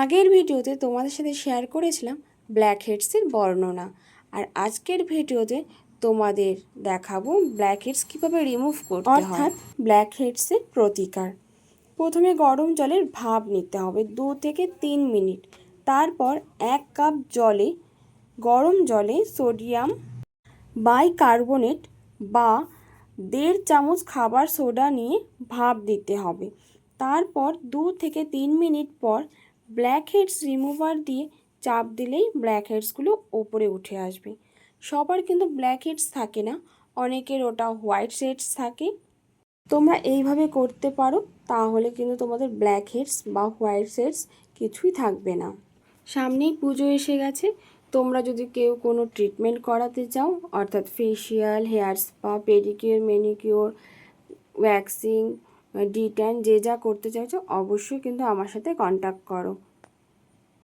আগের ভিডিওতে তোমাদের সাথে শেয়ার করেছিলাম ব্ল্যাক হেডসের বর্ণনা, আর আজকের ভিডিওতে তোমাদের দেখাবো ব্ল্যাক হেডস কীভাবে রিমুভ করতে হয়, অর্থাৎ ব্ল্যাক হেডসের প্রতিকার। প্রথমে গরম জলের ভাপ নিতে হবে 2 থেকে 3 মিনিট। তারপর 1 কাপ জলে গরম জলে সোডিয়াম বাইকার্বনেট বা 1.5 চামচ খাবার সোডা নিয়ে ভাপ দিতে হবে। তারপর 2 থেকে 3 মিনিট পর ব্ল্যাক হেডস রিমুভার দিয়ে চাপ দিলেই ব্ল্যাক হেডসগুলো ওপরে উঠে আসবে। সবার কিন্তু ব্ল্যাক হেডস থাকে না, অনেকের ওটা হোয়াইট হেডস থাকে। তোমরা এইভাবে করতে পারো, তাহলে কিন্তু তোমাদের ব্ল্যাক হেডস বা হোয়াইট হেডস কিছুই থাকবে না। সামনেই পুজো এসে গেছে, তোমরা যদি কেউ কোনো ট্রিটমেন্ট করাতে চাও, অর্থাৎ facial, hair spa, pedicure, manicure, waxing, detan, যে যা করতে চাইছো অবশ্যই কিন্তু আমার সাথে কন্ট্যাক্ট করো।